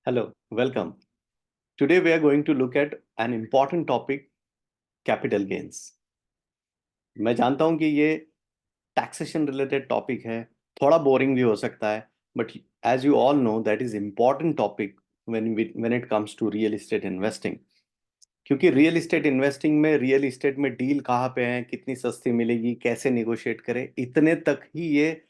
Hello, welcome. Today we are going to look at an important topic, capital gains. मैं जानता हूं कि ये टैक्सेशन रिलेटेड टॉपिक है, थोड़ा बोरिंग भी हो सकता है, but as you all know that is important topic when it comes to real estate investing. क्योंकि रियल इस्टेट इन्वेस्टिंग में रियल इस्टेट में डील कहाँ पे है, कितनी सस्ती मिलेगी, कैसे निगोशिएट करें, इतने तक ही ये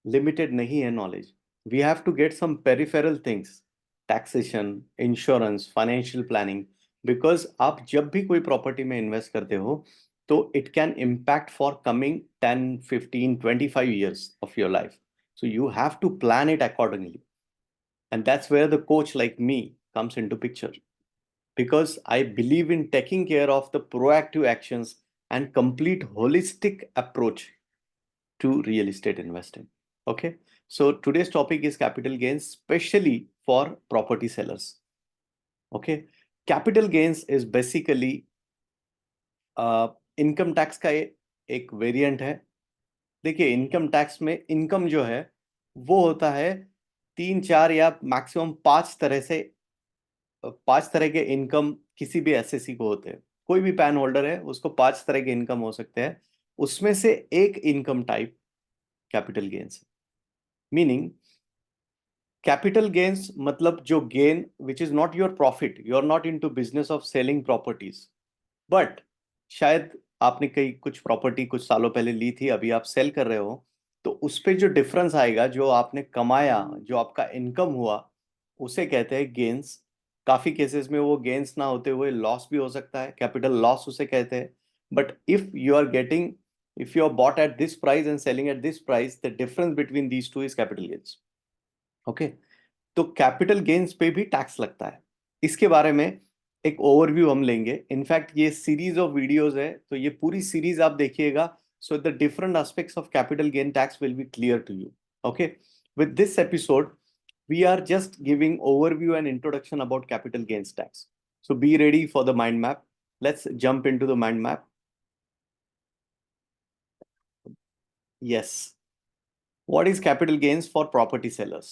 लिमिटेड नहीं है knowledge. We have to get some peripheral things, taxation, insurance, financial planning. Because आप जब भी कोई प्रॉपर्टी में इन्वेस्ट करते हो तो it can impact for coming 10, 15, 25 years of your life. So you have to plan it accordingly. And that's where the coach like me comes into picture. Because I believe in taking care of the proactive actions and complete holistic approach to real estate investing. Okay. So today's topic is capital gains, especially for property sellers. Okay. Capital gains is basically income tax का एक variant है. देखिए, income tax में income जो है वो होता है 3, 4 या मैक्सिमम 5 तरह से. 5 तरह के इनकम किसी भी एसएससी को होते हैं. कोई भी पैन होल्डर है उसको 5 तरह के इनकम हो सकते हैं. उसमें से एक income type capital gains. Meaning capital gains मतलब जो gain which is not your profit. You are not into business of selling properties, but शायद आपने कई कुछ प्रॉपर्टी कुछ सालों पहले ली थी, अभी आप सेल कर रहे हो, तो उस पे जो डिफरेंस आएगा, जो आपने कमाया, जो आपका इनकम हुआ, उसे कहते हैं गेन्स. काफी केसेस में वो गेन्स ना होते हुए लॉस भी हो सकता है, कैपिटल लॉस उसे कहते हैं. But if you are bought at this price and selling at this price, the difference between these two is capital gains. Okay. तो कैपिटल गेन्स पे भी टैक्स लगता है. इसके बारे में एक ओवरव्यू हम लेंगे. इनफैक्ट ये सीरीज ऑफ वीडियोस है, तो ये पूरी सीरीज आप देखिएगा. So the different aspects of capital gain tax will be clear to you. Okay. With this episode we are just giving overview and introduction about capital gains tax. So be ready for the mind map. Let's jump into the mind map. Yes. What is capital gains for property sellers?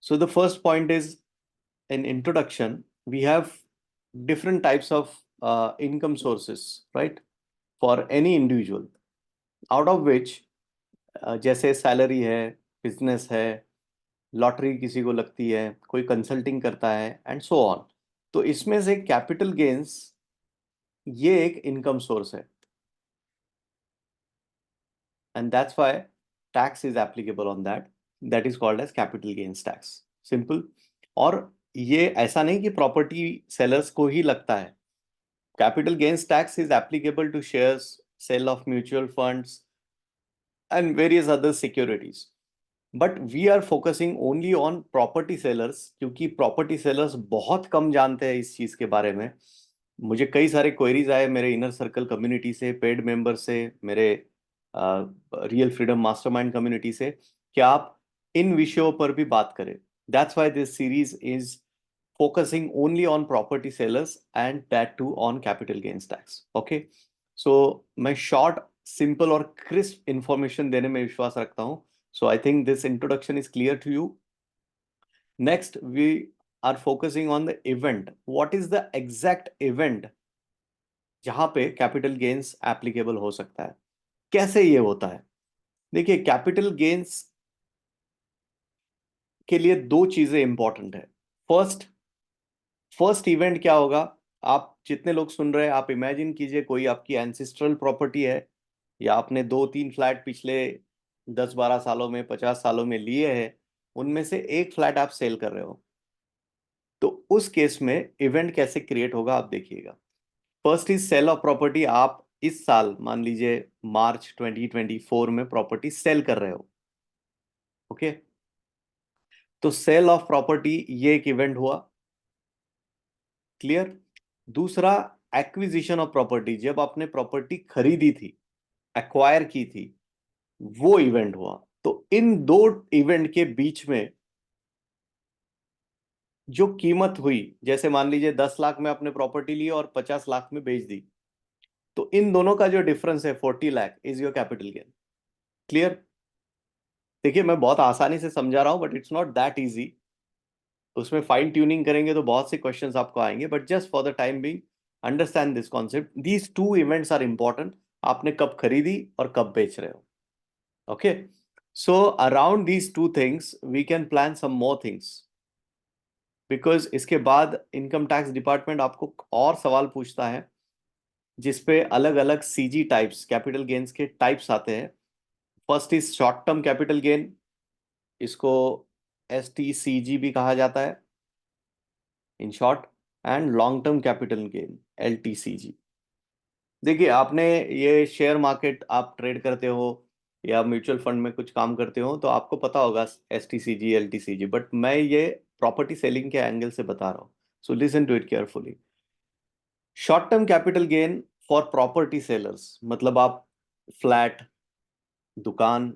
So the first point is, in introduction, we have different types of income sources, right, for any individual, out of which जैसे salary है, business है, lottery किसी को लगती है, कोई consulting करता है, एंड सो ऑन. तो इसमें से कैपिटल गेन्स ये एक इनकम सोर्स है, and that's why tax is applicable on that. That is called as capital gains tax. Simple. और ये ऐसा नहीं कि प्रॉपर्टी सेलर्स को ही लगता है. Capital gains tax is applicable to shares, sale of mutual funds, and various other securities. But we are focusing only on property sellers, क्योंकि property sellers बहुत कम जानते हैं इस चीज के बारे में. मुझे कई सारे क्वेरीज आए मेरे इनर सर्कल कम्युनिटी से, पेड मेंबर से, मेरे रियल फ्रीडम मास्टरमाइंड कम्युनिटी से, कि आप इन विषयों पर भी बात करें. That's why this series is focusing only on property sellers, and that too on capital gains tax. Okay. So मैं short, simple और crisp information देने में विश्वास रखता हूँ. So I think this introduction is clear to you. Next, we are focusing on the event. What is the exact event जहां पे capital gains applicable हो सकता है, कैसे ये होता है? देखिए, कैपिटल गेन्स के लिए दो चीजें इंपॉर्टेंट है. फर्स्ट इवेंट क्या होगा? आप जितने लोग सुन रहे हैं, आप इमेजिन कीजिए कोई आपकी एंसिस्ट्रल प्रॉपर्टी है, या आपने 2-3 फ्लैट पिछले 10-12 सालों में, 50 सालों में लिए हैं, उनमें से एक फ्लैट आप सेल कर रहे हो. तो उस केस में इवेंट कैसे क्रिएट होगा आप देखिएगा. First is sale of property. आप इस साल मान लीजिए मार्च 2024 में प्रॉपर्टी सेल कर रहे हो. ओके. तो सेल ऑफ प्रॉपर्टी ये एक इवेंट हुआ. क्लियर. दूसरा, एक्विजिशन ऑफ प्रॉपर्टी. जब आपने प्रॉपर्टी खरीदी थी, एक्वायर की थी, वो इवेंट हुआ. तो इन दो इवेंट के बीच में जो कीमत हुई, जैसे मान लीजिए 10 लाख में आपने प्रॉपर्टी ली और 50 लाख में बेच दी, तो इन दोनों का जो डिफरेंस है 40 lakh is your capital gain. Clear. देखिए, मैं बहुत आसानी से समझा रहा हूं, but it's not that easy. उसमें फाइन ट्यूनिंग करेंगे तो बहुत से क्वेश्चंस आपको आएंगे, but just for the time being understand this concept, these two events are important. आपने कब खरीदी और कब बेच रहे हो, okay. So around these two things we can plan some more things, because इसके बाद इनकम टैक्स डिपार्टमेंट आपको और सवाल पूछता है जिसपे अलग अलग सीजी टाइप्स, कैपिटल गेन्स के टाइप्स आते हैं। First is short term capital gain, इसको STCG भी कहा जाता है in short, and long term capital gain LTCG। देखिए, आपने ये शेयर मार्केट आप ट्रेड करते हो या म्यूचुअल फंड में कुछ काम करते हो तो आपको पता होगा STCG LTCG, बट मैं ये प्रॉपर्टी सेलिंग के एंगल से बता रहा हूँ, so listen to it carefully. Short term capital gain for property sellers, मतलब आप फ्लैट, दुकान,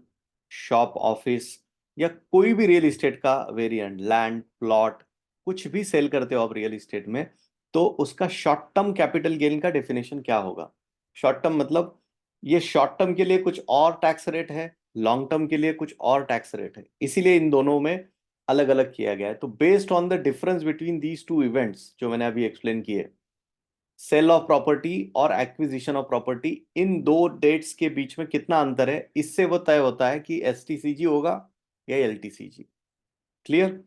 शॉप, ऑफिस या कोई भी रियल इस्टेट का वेरिएंट, लैंड, प्लॉट, कुछ भी सेल करते हो आप रियल इस्टेट में, तो उसका शॉर्ट टर्म कैपिटल गेन का डेफिनेशन क्या होगा? शॉर्ट टर्म मतलब ये शॉर्ट टर्म के लिए कुछ और टैक्स रेट है, लॉन्ग टर्म के लिए कुछ और टैक्स रेट है, इसीलिए इन दोनों में अलग अलग किया गया है। तो based on the difference between these two events जो मैंने अभी एक्सप्लेन किए, सेल ऑफ प्रॉपर्टी और एक्विजिशन ऑफ प्रॉपर्टी, इन दो डेट्स के बीच में कितना अंतर है, इससे वो तय होता है कि STCG होगा या LTCG। क्लियर?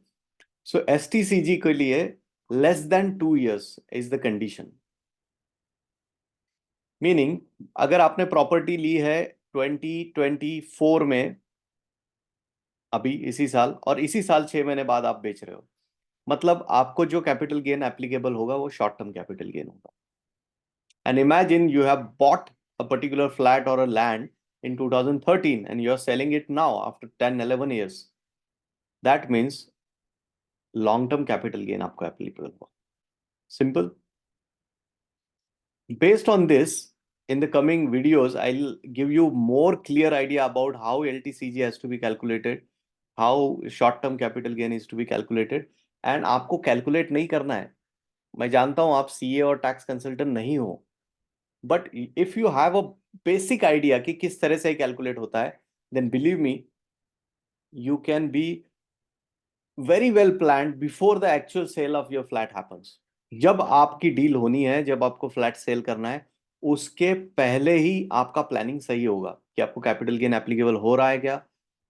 सो STCG के लिए less than 2 years is the condition. Meaning, अगर आपने प्रॉपर्टी ली है 2024 में, अभी इसी साल, और इसी साल 6 महीने बाद आप बेच रहे हो, मतलब आपको जो कैपिटल गेन एप्लीकेबल होगा वो शॉर्ट टर्म कैपिटल गेन होगा। And imagine you have bought a particular flat or a land in 2013 and you're selling it now after 10, 11 years. That means long-term capital gain आपको applicable होगा. Simple. Based on this, in the coming videos, I'll give you more clear idea about how LTCG has to be calculated, how short-term capital gain is to be calculated, and आपको calculate नहीं करना है. मैं जानता हूं आप CA और tax consultant नहीं हो, but if you have a basic idea कि किस तरह से कैलकुलेट होता है, then believe me, you can be very well planned before the actual sale of your flat happens. जब आपकी डील होनी है, जब आपको फ्लैट सेल करना है, उसके पहले ही आपका प्लानिंग सही होगा कि आपको कैपिटल गेन एप्लीकेबल हो रहा है क्या,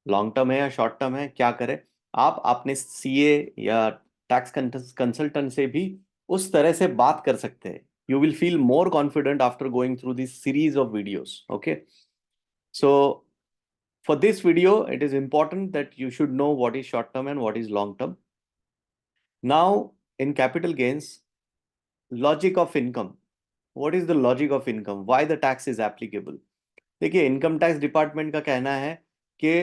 लॉन्ग टर्म है या शॉर्ट टर्म है, क्या करें। आप अपने CA या टैक्स कंसल्टेंट से भी उस तरह से बात कर सकते हैं। You will feel more confident after going through this series of videos. Okay. So for this video, it is important that you should know what is short term and what is long term. Now, in capital gains, logic of income. What is the logic of income? Why the tax is applicable? देखिए, income tax department का कहना है कि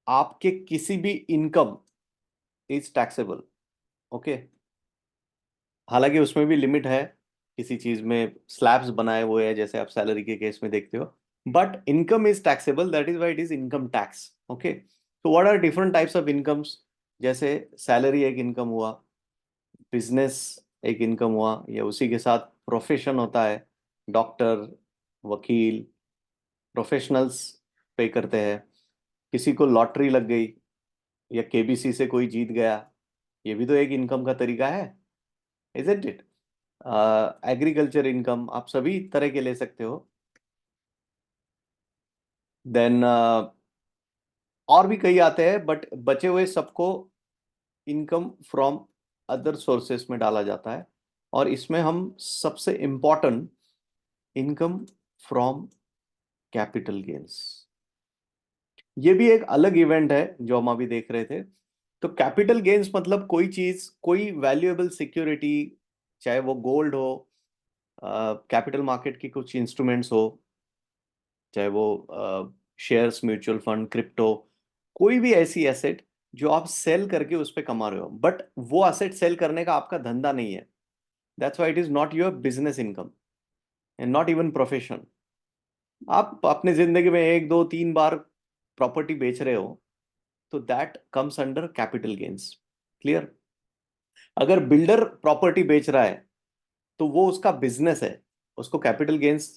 आपके किसी भी income is taxable. Okay, हालांकि उसमें भी लिमिट है, किसी चीज में स्लैब्स बनाए हुए हैं जैसे आप सैलरी के केस में देखते हो, but income is taxable, that is why it is income tax. Okay, तो what are different types of incomes? जैसे सैलरी एक इनकम हुआ, बिजनेस एक इनकम हुआ, या उसी के साथ प्रोफेशन होता है, डॉक्टर, वकील, प्रोफेशनल्स पे करते हैं। किसी को लॉटरी लग गई या KBC से कोई जीत गया, ये भी तो एक इनकम का तरीका है, इजंट इट? एग्रीकल्चर इनकम आप सभी तरह के ले सकते हो। देन और भी कई आते हैं, बट बचे हुए सबको इनकम फ्रॉम अदर सोर्सेस में डाला जाता है, और इसमें हम सबसे important income from capital gains, ये भी एक अलग इवेंट है जो हम अभी देख रहे थे। तो कैपिटल गेन्स मतलब कोई चीज, कोई वैल्यूएबल सिक्योरिटी, चाहे वो गोल्ड हो, कैपिटल मार्केट की कुछ इंस्ट्रूमेंट्स हो, चाहे वो शेयर्स, म्यूचुअल फंड, क्रिप्टो, कोई भी ऐसी एसेट जो आप सेल करके उस पर कमा रहे हो, बट वो एसेट सेल करने का आपका धंधा नहीं है, that's why it is not your business income and not even profession. आप अपने जिंदगी में एक दो तीन बार प्रॉपर्टी बेच रहे हो, तो that comes under capital gains. Clear? अगर बिल्डर प्रॉपर्टी बेच रहा है तो वो उसका बिजनेस है, उसको कैपिटल गेन्स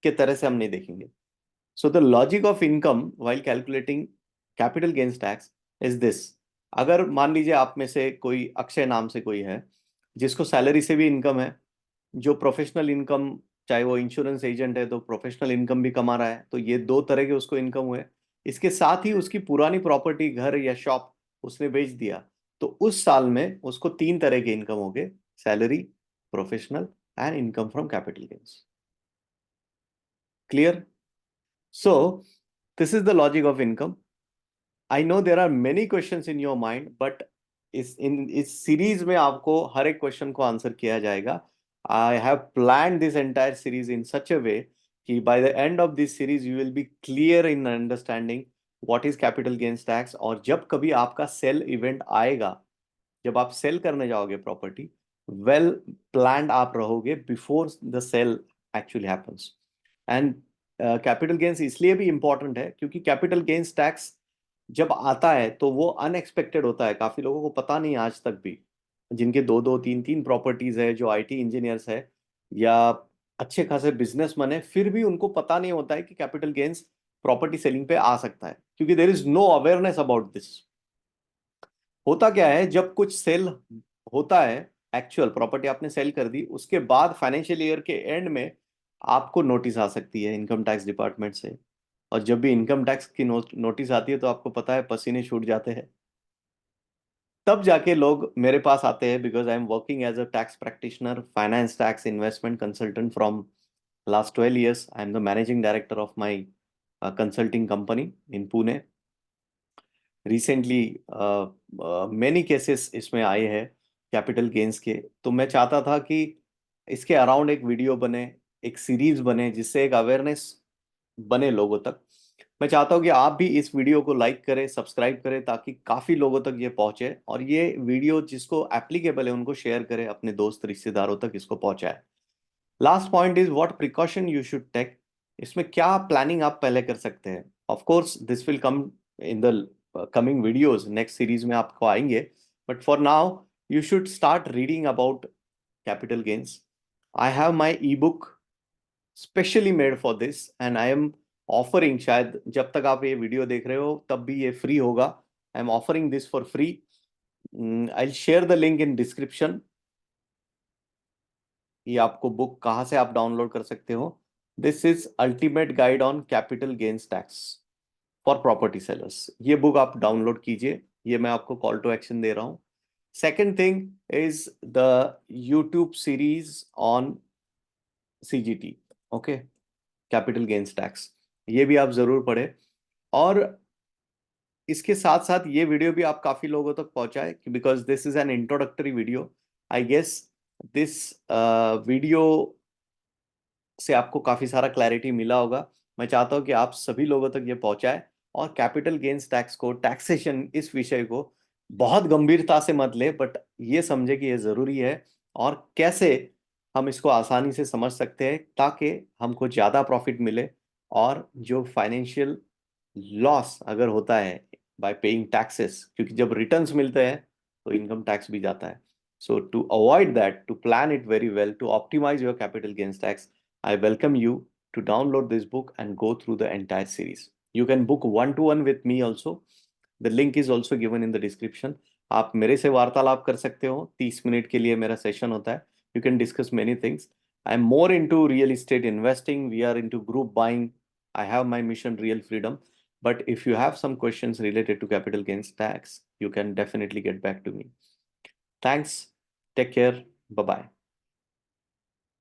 के तरह से हम नहीं देखेंगे। So the logic of income while calculating capital gains tax is this. अगर मान लीजिए आप में से कोई अक्षय नाम से कोई है जिसको सैलरी से भी इनकम है, जो प्रोफेशनल इनकम, चाहे वो इंश्योरेंस एजेंट है तो प्रोफेशनल इनकम भी कमा रहा है, तो ये दो तरह के उसको इनकम हुए। इसके साथ ही उसकी पुरानी प्रॉपर्टी, घर या शॉप उसने बेच दिया, तो उस साल में उसको तीन तरह के इनकम हो गए: salary, professional and income from capital gains. Clear? So this is the logic of income. I know there are many questions in your mind, but इस सीरीज में आपको हर एक क्वेश्चन को आंसर किया जाएगा। I have plan this entire series in such a way कि by the end of this series you will be clear in understanding what is capital gains tax. और जब कभी आपका सेल इवेंट आएगा, जब आप सेल करने जाओगे प्रॉपर्टी, वेल प्लान्ड आप रहोगे before the sale actually happens. And capital gains इसलिए भी इंपॉर्टेंट है क्योंकि कैपिटल गेन्स टैक्स जब आता है तो वो अनएक्सपेक्टेड होता है। काफी लोगों को पता नहीं आज तक भी, जिनके दो दो तीन तीन प्रॉपर्टीज है, जो आईटी इंजीनियर्स है या अच्छे खासे बिजनेसमैन है, फिर भी उनको पता नहीं होता है कि कैपिटल गेन्स प्रॉपर्टी सेलिंग पे आ सकता है, क्योंकि there is no awareness about this. होता क्या है, जब कुछ सेल होता है, एक्चुअल प्रॉपर्टी आपने सेल कर दी, उसके बाद फाइनेंशियल ईयर के एंड में आपको नोटिस आ सकती है इनकम टैक्स डिपार्टमेंट से। और जब भी इनकम टैक्स की नोटिस आती है तो आपको पता है पसीने छूट जाते हैं। तब जाके लोग मेरे पास आते हैं, because I am working as a tax practitioner, finance, tax, investment consultant from last 12 years. I am the managing director of my consulting company in Pune. Recently many cases इसमें आए हैं कैपिटल गेन्स के, तो मैं चाहता था कि इसके अराउंड एक वीडियो बने, एक सीरीज बने, जिससे एक अवेयरनेस बने लोगों तक। मैं चाहता हूं कि आप भी इस वीडियो को लाइक करें, सब्सक्राइब करें, ताकि काफी लोगों तक ये पहुंचे, और ये वीडियो जिसको एप्लीकेबल है उनको शेयर करें, अपने दोस्त रिश्तेदारों तक इसको पहुंचाए। Last point is what precaution you should take. इसमें क्या प्लानिंग आप पहले कर सकते हैं। Of course this will come in the coming videos, next series में आपको आएंगे, but for now you should start reading about capital gains. I have my ebook specially made for this, and I am offering, शायद जब तक आप ये video देख रहे हो तब भी ये फ्री होगा। आई am offering this for free. I share the link in description. ये आपको बुक कहाँ से आप डाउनलोड कर सकते हो। This is ultimate guide on capital gains tax for property sellers. ये बुक आप डाउनलोड कीजिए, ये मैं आपको कॉल टू एक्शन दे रहा हूँ। Second thing is the YouTube series on CGT, okay, capital gains tax, ये भी आप जरूर पढ़े। और इसके साथ साथ ये वीडियो भी आप काफी लोगों तक पहुंचाए, because this is an introductory video. I guess this video से आपको काफी सारा क्लैरिटी मिला होगा। मैं चाहता हूं कि आप सभी लोगों तक ये पहुंचाए, और कैपिटल गेन्स टैक्स को, टैक्सेशन, इस विषय को बहुत गंभीरता से मत ले, बट ये समझे कि ये जरूरी है, और कैसे हम इसको आसानी से समझ सकते हैं ताकि हमको ज्यादा प्रॉफिट मिले, और जो फाइनेंशियल लॉस अगर होता है बाय पेइंग टैक्सेस, क्योंकि जब रिटर्न्स मिलते हैं तो इनकम टैक्स भी जाता है। So to avoid that, to plan it very well, to optimise your capital gains tax, I welcome you to download this book and go through the entire series. You can book one-to-one with me also. The link is also given in the description. आप मेरे से वार्तालाप कर सकते हो, 30 minute के लिए मेरा सेशन होता है। You can discuss many things. I am more into real estate investing. We are into group buying. I have my mission, Real Freedom. But if you have some questions related to capital gains tax, you can definitely get back to me. Thanks. Take care. Bye-bye.